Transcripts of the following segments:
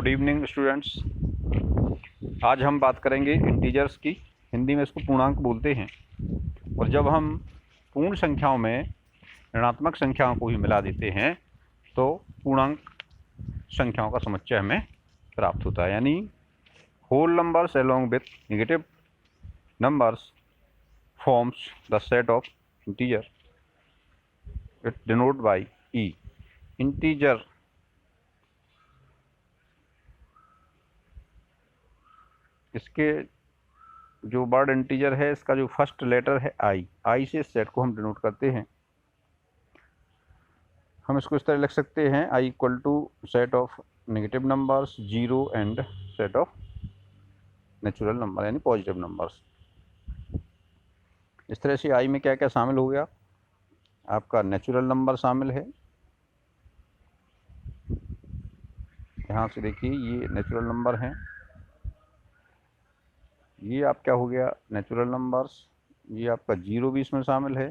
Good evening students. आज हम बात करेंगे इंटीजर्स की। हिंदी में इसको पूर्णांक बोलते हैं। और जब हम पूर्ण संख्याओं में ऋणात्मक संख्याओं को भी मिला देते हैं तो पूर्णांक संख्याओं का समुच्चय हमें प्राप्त होता है। यानी whole numbers along with negative numbers forms the set of integer. It denote by E. Integer इसके जो वर्ड इंटीजर है इसका जो फर्स्ट लेटर है आई से इस सेट को हम डिनोट करते हैं। हम इसको इस तरह लिख सकते हैं I equal to set of negative numbers zero and set of natural number यानी पॉजिटिव नंबर्स। इस तरह से आई में क्या क्या शामिल हो गया, आपका नेचुरल नंबर शामिल है। यहाँ से देखिए ये नेचुरल नंबर हैं, ये आप क्या हो गया नेचुरल नंबर्स, ये आपका जीरो भी इसमें शामिल है,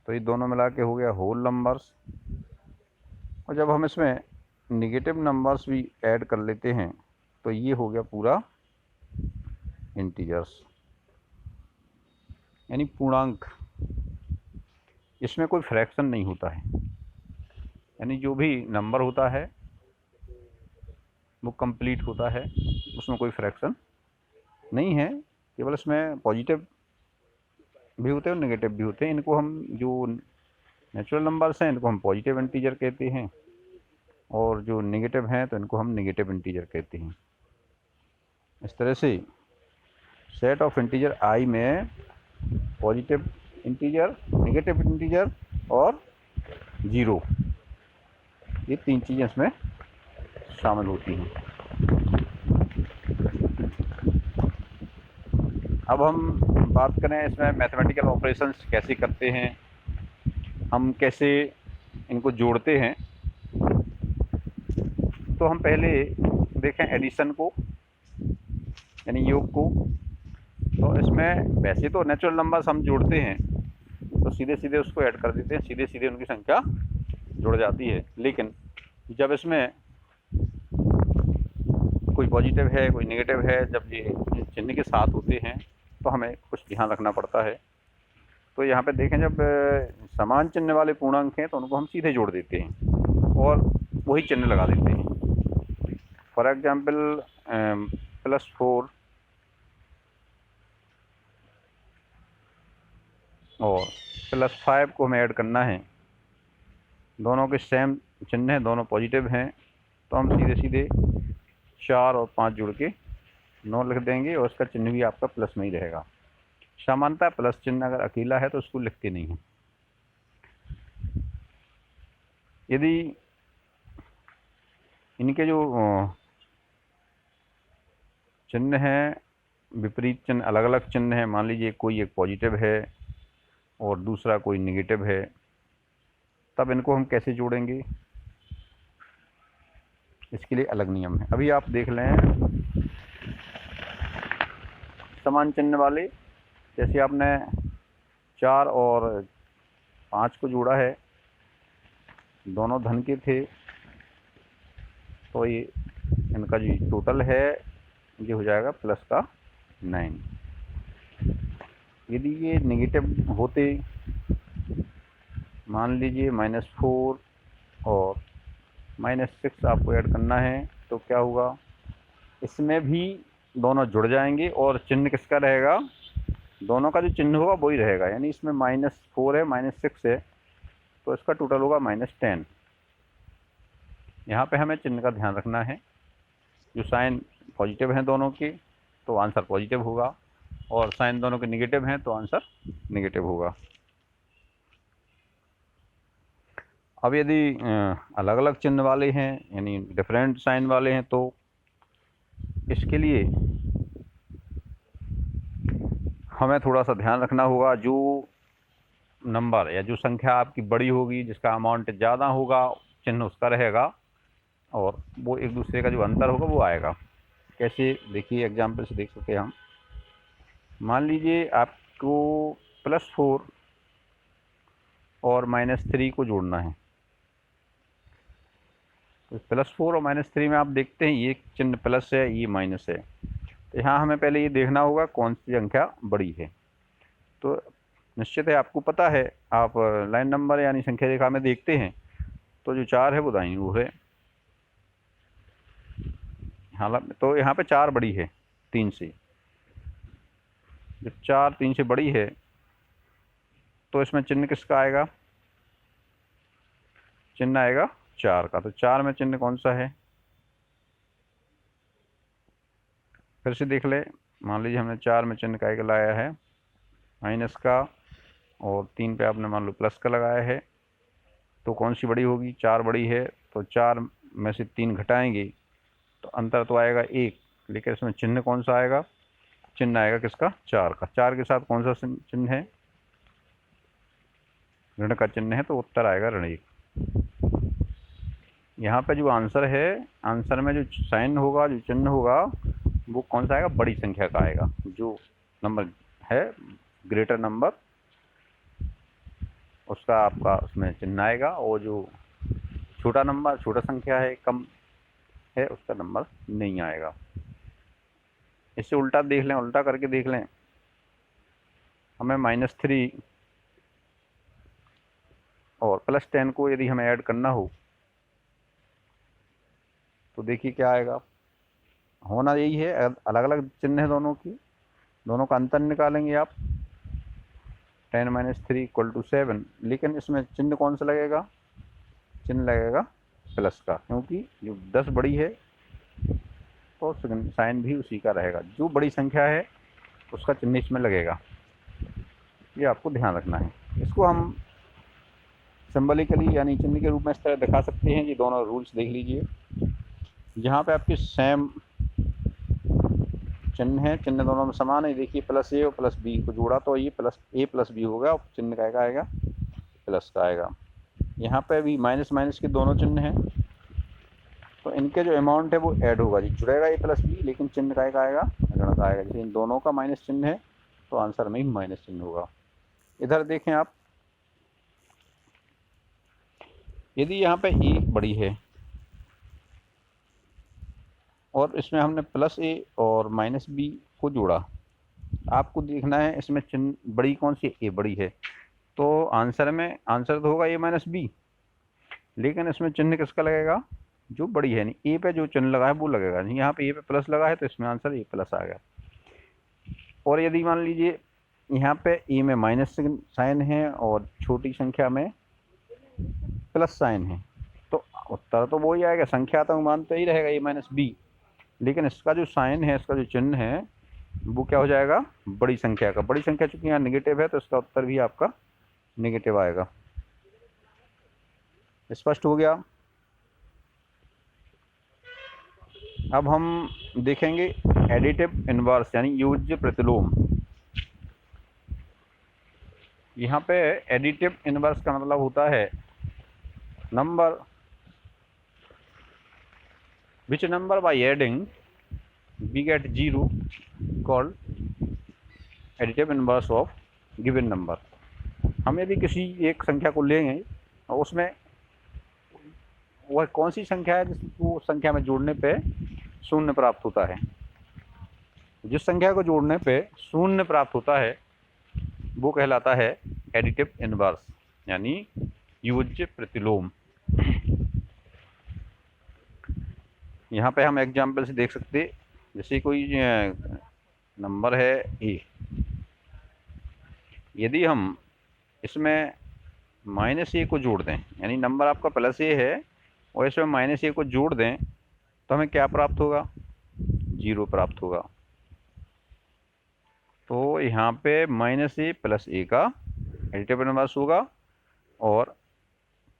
तो ये दोनों मिला के हो गया होल नंबर्स। और जब हम इसमें नेगेटिव नंबर्स भी ऐड कर लेते हैं तो ये हो गया पूरा इंटीजर्स यानी पूर्णांक। इसमें कोई फ्रैक्शन नहीं होता है, यानी जो भी नंबर होता है वो कंप्लीट होता है, उसमें कोई फ्रैक्शन नहीं है। केवल इसमें पॉजिटिव भी होते हैं और नेगेटिव भी होते हैं। इनको हम जो नेचुरल नंबर्स हैं इनको हम पॉजिटिव इंटीजर कहते हैं, और जो नेगेटिव हैं तो इनको हम नेगेटिव इंटीजर कहते हैं। इस तरह से सेट ऑफ इंटीजर आई में पॉजिटिव इंटीजर, नेगेटिव इंटीजर और जीरो, ये तीन चीज़ें इसमें शामिल होती हैं। अब हम बात करें इसमें मैथमेटिकल ऑपरेशंस कैसे करते हैं, हम कैसे इनको जोड़ते हैं। तो हम पहले देखें एडिशन को यानी योग को। तो इसमें वैसे तो नेचुरल नंबर्स हम जोड़ते हैं तो सीधे सीधे उसको ऐड कर देते हैं, सीधे सीधे उनकी संख्या जुड़ जाती है। लेकिन जब इसमें कोई पॉजिटिव है कोई नेगेटिव है, जब ये चिन्ह के साथ होते हैं तो हमें कुछ ध्यान रखना पड़ता है। तो यहाँ पे देखें जब समान चिन्ह वाले पूर्णांक हैं तो उनको हम सीधे जोड़ देते हैं और वही चिन्ह लगा देते हैं। फॉर एग्जाम्पल +4 और +5 को हमें ऐड करना है, दोनों के सेम चिन्ह हैं, दोनों पॉजिटिव हैं, तो हम सीधे सीधे 4 और 5 जुड़ के 9 लिख देंगे और उसका चिन्ह भी आपका प्लस में ही रहेगा। सामान्यतः प्लस चिन्ह अगर अकेला है तो उसको लिखते नहीं हैं। यदि इनके जो चिन्ह हैं विपरीत चिन्ह, अलग अलग चिन्ह हैं, मान लीजिए कोई एक पॉजिटिव है और दूसरा कोई नेगेटिव है, तब इनको हम कैसे जोड़ेंगे, इसके लिए अलग नियम है। अभी आप देख लें समान चिन्ह वाले, जैसे आपने 4 और 5 को जोड़ा है, दोनों धन के थे, तो ये इनका जो टोटल है ये हो जाएगा प्लस का 9। यदि ये नेगेटिव होते, मान लीजिए -4 और -6 आपको ऐड करना है, तो क्या होगा, इसमें भी दोनों जुड़ जाएंगे और चिन्ह किसका रहेगा, दोनों का जो चिन्ह होगा वही रहेगा। यानी इसमें -4 है -6 है तो इसका टोटल होगा -10। यहाँ पे हमें चिन्ह का ध्यान रखना है, जो साइन पॉजिटिव हैं दोनों के तो आंसर पॉजिटिव होगा, और साइन दोनों के नेगेटिव हैं तो आंसर नेगेटिव होगा। अब यदि अलग अलग चिन्ह वाले हैं यानी डिफरेंट साइन वाले हैं तो इसके लिए हमें थोड़ा सा ध्यान रखना होगा। जो नंबर या जो संख्या आपकी बड़ी होगी, जिसका अमाउंट ज़्यादा होगा, चिन्ह उसका रहेगा, और वो एक दूसरे का जो अंतर होगा वो आएगा। कैसे, देखिए एग्जाम्पल से देख सकते हैं हम। मान लीजिए आपको +4 और -3 को जोड़ना है, +4 और -3 में आप देखते हैं ये चिन्ह प्लस है, ये माइनस है। तो यहाँ हमें पहले ये देखना होगा कौन सी संख्या बड़ी है। तो निश्चित है आपको पता है, आप लाइन नंबर यानी संख्या रेखा में देखते हैं तो जो 4 है वो दाईं ओर है। हालांकि तो यहाँ पे 4 बड़ी है 3 से। जब 4 3 से बड़ी है तो इसमें चिन्ह किसका आएगा? चिन्ह आएगा 4 का। तो 4 में चिन्ह कौन सा है? फिर से देख ले। मान लीजिए हमने 4 में चिन्ह का लाया है माइनस का, और 3 पे आपने मान लो प्लस का लगाया है। तो कौन सी बड़ी होगी? 4 बड़ी है। तो 4 में से 3 घटाएंगे तो अंतर तो आएगा 1, लेकिन इसमें चिन्ह कौन सा आएगा? चिन्ह आएगा किसका? 4 का। 4 के साथ कौन सा चिन्ह है? ऋण का चिन्ह है, तो उत्तर आएगा ऋण 1। यहाँ पे जो आंसर है, आंसर में जो साइन होगा, जो चिन्ह होगा, वो कौन सा आएगा? बड़ी संख्या का आएगा। जो नंबर है ग्रेटर नंबर, उसका आपका उसमें चिन्ह आएगा, और जो छोटा नंबर, छोटा संख्या है, कम है, उसका नंबर नहीं आएगा। इससे उल्टा देख लें, उल्टा करके देख लें। हमें -3 और +10 को यदि हमें ऐड करना हो तो देखिए क्या आएगा। होना यही है, अलग अलग चिन्ह है दोनों की, दोनों का अंतर निकालेंगे आप। 10 - 3 = 7, लेकिन इसमें चिन्ह कौन सा लगेगा? चिन्ह लगेगा प्लस का, क्योंकि जो 10 बड़ी है तो साइन भी उसी का रहेगा। जो बड़ी संख्या है उसका चिन्ह इसमें लगेगा, ये आपको ध्यान रखना है। इसको हम सिंबलिकली यानी चिन्ह के रूप में इस तरह दिखा सकते हैं। ये दोनों रूल्स देख लीजिए। यहाँ पे आपके सेम चिन्ह है, चिन्ह दोनों में समान है। देखिए +a और +b को जोड़ा तो ये +a + b होगा, और चिन्ह का आएगा प्लस का आएगा। यहाँ पे भी माइनस माइनस के दोनों चिन्ह हैं, तो इनके जो अमाउंट है वो ऐड होगा जी, जुड़ेगा a + b, लेकिन चिन्ह का आएगा ऋण का आएगा। जैसे इन दोनों का माइनस चिन्ह है तो आंसर में ही माइनस चिन्ह होगा। इधर देखें आप, यदि यहाँ पे a बड़ी है और इसमें हमने +a और -b को जोड़ा, आपको देखना है इसमें चिन्ह बड़ी कौन सी? a बड़ी है। तो आंसर तो होगा a - b, लेकिन इसमें चिन्ह किसका लगेगा? जो बड़ी है। नहीं, a पे जो चिन्ह लगा है वो लगेगा। नहीं, यहाँ पे a पे प्लस लगा है तो इसमें आंसर a+ आ गया। और यदि मान लीजिए यहाँ पे a में माइनस साइन है और छोटी संख्या में प्लस साइन है, तो उत्तर तो वही आएगा। संख्या तो मानते ही रहेगा a - b, लेकिन इसका जो साइन है, इसका जो चिन्ह है, वो क्या हो जाएगा? बड़ी संख्या का। बड़ी संख्या चूंकि यहाँ नेगेटिव है तो इसका उत्तर भी आपका नेगेटिव आएगा। स्पष्ट हो गया? अब हम देखेंगे एडिटिव इनवर्स यानी योज्य प्रतिलोम। यहाँ पे एडिटिव इनवर्स का मतलब होता है number which number by adding we get 0 called additive inverse of given number। हम यदि किसी एक संख्या को लेंगे और उसमें वह कौन सी संख्या है जिसको संख्या में जोड़ने पे शून्य प्राप्त होता है, जिस संख्या को जोड़ने पे शून्य प्राप्त होता है वो कहलाता है एडिटिव इनवर्स यानी योज्य प्रतिलोम। यहाँ पे हम एग्जाम्पल से देख सकते, जैसे कोई नंबर है a, यदि हम इसमें -a को जोड़ दें, यानी नंबर आपका +a है और इसमें -a को जोड़ दें, तो हमें क्या प्राप्त होगा? 0 प्राप्त होगा। तो यहाँ पे -a + a का एडिटिव इनवर्स होगा और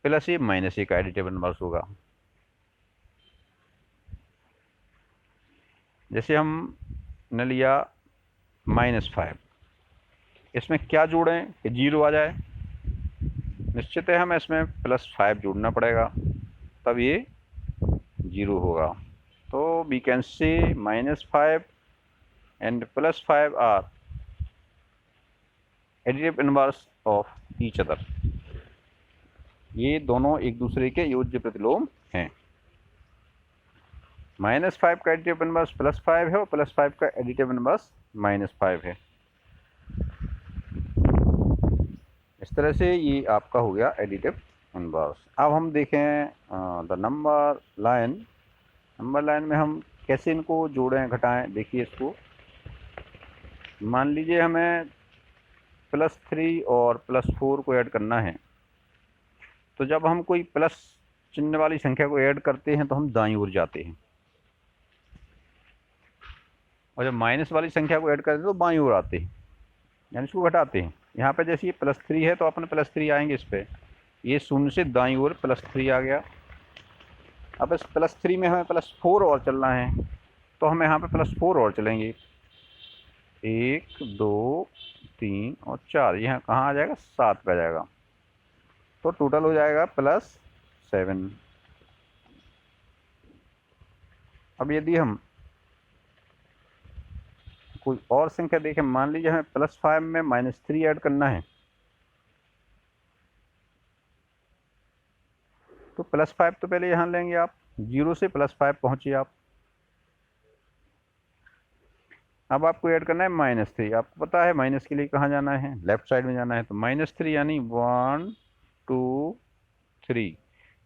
+a - a का एडिटिव इनवर्स होगा। जैसे हमने लिया -5, इसमें क्या जोड़ें कि 0 आ जाए? निश्चित है हमें इसमें +5 जोड़ना पड़ेगा, तब ये 0 होगा। तो we can say -5 and +5 are additive inverse of each other. ये दोनों एक दूसरे के योज्य प्रतिलोम हैं। -5 का एडिटिव इनवर्स +5 है और +5 का एडिटिव इनवर्स -5 है। इस तरह से ये आपका हो गया एडिटिव इनवर्स। अब हम देखें द नंबर लाइन में हम कैसे इनको जोड़ें घटाएं। देखिए इसको, मान लीजिए हमें +3 और +4 को ऐड करना है, तो जब हम कोई प्लस चिन्ह वाली संख्या को ऐड करते हैं तो हम दाईं ओर जाते हैं, और जब माइनस वाली संख्या को ऐड करते हैं तो बाईं ओर आते हैं, यानी इसको घटाते हैं। यहाँ पे जैसे ये +3 है तो अपने +3 आएंगे इस पर, ये 0 से दाईं ओर +3 आ गया। अब इस +3 में हमें +4 और चलना है, तो हम यहाँ पे +4 और चलेंगे। 1 2 3 और 4, यहाँ कहाँ आ जाएगा, 7 पे आ जाएगा, तो टोटल हो जाएगा +7। अब यदि हम कोई और संख्या देखें, मान लीजिए हमें +5 में -3 ऐड करना है, तो +5 तो पहले यहाँ लेंगे आप, 0 से +5 पहुँचिए आप। अब आपको ऐड करना है -3। आपको पता है माइनस के लिए कहाँ जाना है, लेफ्ट साइड में जाना है, तो -3 यानी 1 2 3,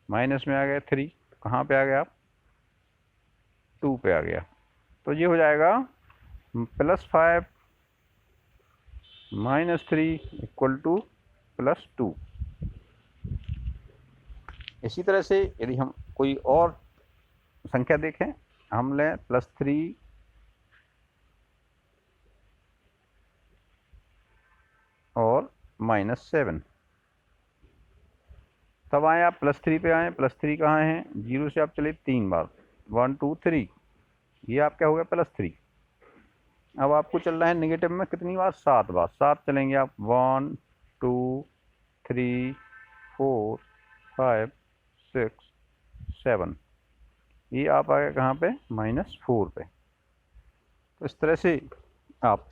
माइनस में आ गया 3, कहाँ पे आ गया आप, 2 पे आ गया। तो ये हो जाएगा +5 -3 = +2। इसी तरह से यदि हम कोई और संख्या देखें, हम लें +3 और -7, तब आए आप +3 पे आए। +3 कहाँ है, 0 से आप चले 3 बार, 1 2 3, ये आप क्या हो गया +3। अब आपको चल रहा है नेगेटिव में कितनी बार, 7 बार, 7 चलेंगे आप, 1 2 3 4 5 6 7, ये आप आ गए कहाँ पे, -4 पे। तो इस तरह से आप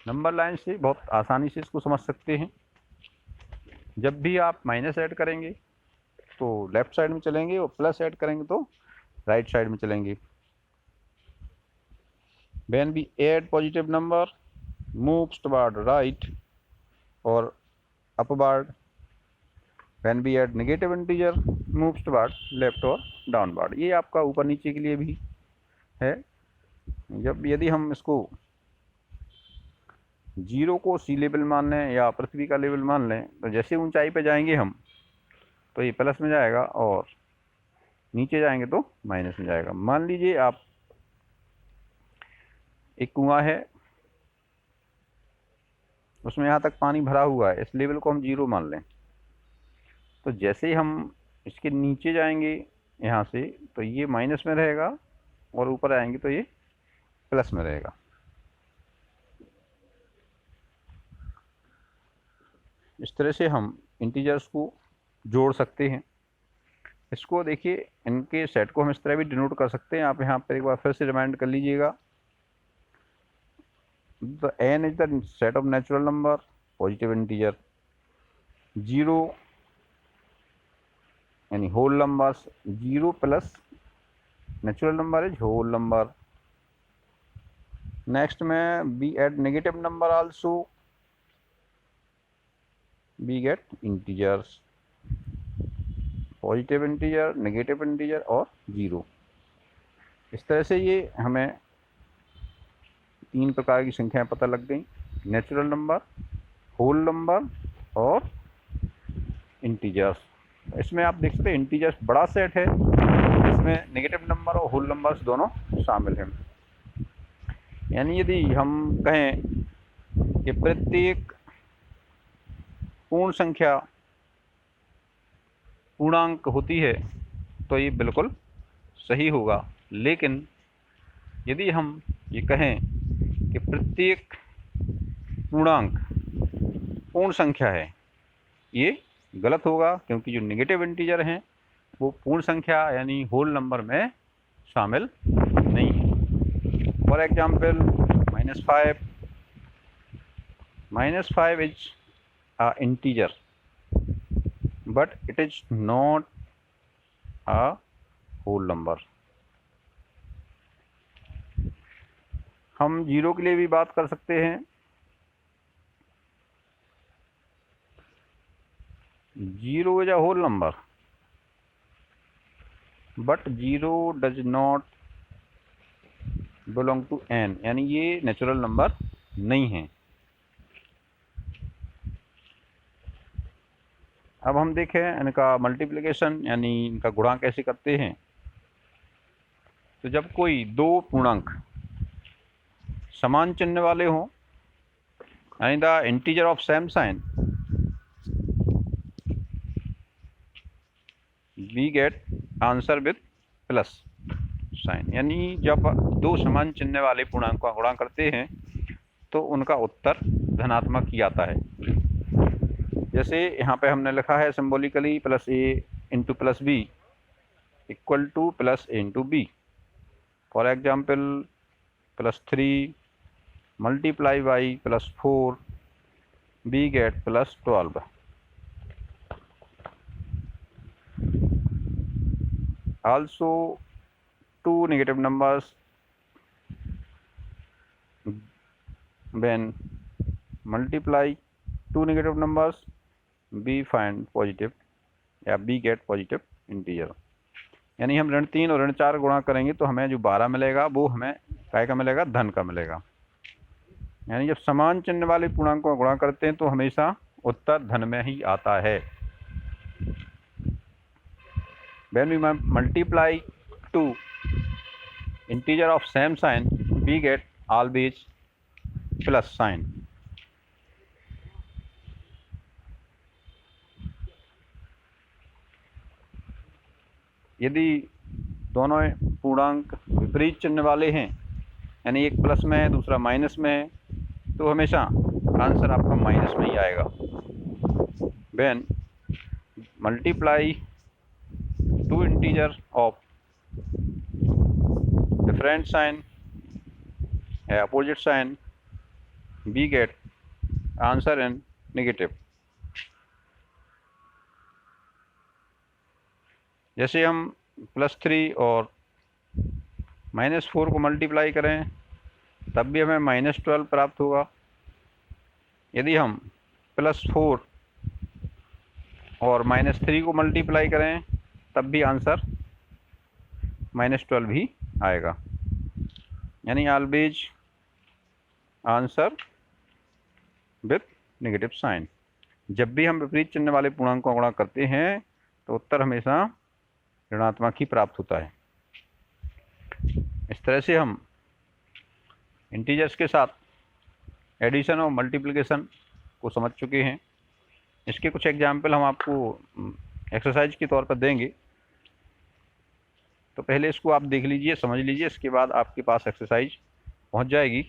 नंबर लाइन से बहुत आसानी से इसको समझ सकते हैं। जब भी आप माइनस ऐड करेंगे तो लेफ्ट साइड में चलेंगे, और प्लस ऐड करेंगे तो राइट साइड में चलेंगे। When we add positive number, moves toward right or upward. When we add negative integer, moves toward left or downward. ये आपका ऊपर नीचे के लिए भी है। जब यदि हम इसको 0 को सी लेवल मान लें या पृथ्वी का लेवल मान लें, तो जैसे ऊंचाई पे जाएंगे हम तो ये प्लस में जाएगा, और नीचे जाएंगे तो माइनस में जाएगा। मान लीजिए आप एक कुआं है, उसमें यहाँ तक पानी भरा हुआ है, इस लेवल को हम 0 मान लें, तो जैसे ही हम इसके नीचे जाएंगे यहाँ से तो ये माइनस में रहेगा, और ऊपर आएंगे तो ये प्लस में रहेगा। इस तरह से हम इंटीजर्स को जोड़ सकते हैं। इसको देखिए, इनके सेट को हम इस तरह भी डिनोट कर सकते हैं। आप यहाँ पर एक बार फिर से रिमाइंड कर लीजिएगा। The n is the set of natural number, positive integer, 0 यानी whole numbers, 0 plus natural number is whole number. Next में we add negative number also, we get integers, positive integer, negative integer और 0। इस तरह से ये हमें 3 प्रकार की संख्याएं पता लग गई, नेचुरल नंबर, होल नंबर और इंटीजर्स। इसमें आप देख सकते हैं इंटीजर्स बड़ा सेट है, इसमें नेगेटिव नंबर और होल नंबर्स दोनों शामिल हैं। यानी यदि हम कहें कि प्रत्येक पूर्ण संख्या पूर्णांक होती है तो ये बिल्कुल सही होगा, लेकिन यदि हम ये कहें कि प्रत्येक पूर्णांक पूर्ण संख्या है, ये गलत होगा, क्योंकि जो नेगेटिव इंटीजर हैं वो पूर्ण संख्या यानी होल नंबर में शामिल नहीं है। For example -5 is a integer but it is not a whole number. हम जीरो के लिए भी बात कर सकते हैं। Zero is a whole number, but zero does not belong to n, यानी ये नेचुरल नंबर नहीं है। अब हम देखें इनका मल्टीप्लिकेशन यानी इनका गुणा कैसे करते हैं। तो जब कोई दो पूर्णांक समान चिन्ह वाले हों, यानी the integer of same sign, we get answer with plus sign. यानी जब दो समान चिन्ह वाले पूर्णांक का गुणा करते हैं तो उनका उत्तर धनात्मक ही आता है। जैसे यहाँ पे हमने लिखा है symbolically plus A into plus B equal to plus A into B. For example +3 multiply by +4 we get +12। also two negative numbers when multiply two negative numbers b find positive या b get positive integer। यानी हम ऋण 3 और ऋण 4 गुणा करेंगे तो हमें जो 12 मिलेगा वो हमें काय का मिलेगा, धन का मिलेगा। यानी जब समान चिन्ह वाले पूर्णांकों का गुणा करते हैं तो हमेशा उत्तर धन में ही आता है। When we multiply two integer of same sign, we get always plus sign। यदि दोनों पूर्णांक विपरीत चिन्ह वाले हैं, यानी एक प्लस में है दूसरा माइनस में है, तो हमेशा आंसर आपका माइनस में ही आएगा। When multiply two integer of different sign opposite sign, we get answer in negative। जैसे हम +3 और -4 को मल्टीप्लाई करें तब भी हमें -12 प्राप्त होगा। यदि हम +4 और -3 को मल्टीप्लाई करें तब भी आंसर -12 ही आएगा। यानी always answer with negative sign. जब भी हम विपरीत चिन्ह वाले पूर्णांकों का गुणा करते हैं तो उत्तर हमेशा ऋणात्मक ही प्राप्त होता है। इस तरह से हम इंटीजर्स के साथ एडिशन और मल्टीप्लिकेशन को समझ चुके हैं। इसके कुछ एग्जाम्पल हम आपको एक्सरसाइज के तौर पर देंगे, तो पहले इसको आप देख लीजिए, समझ लीजिए, इसके बाद आपके पास एक्सरसाइज पहुंच जाएगी।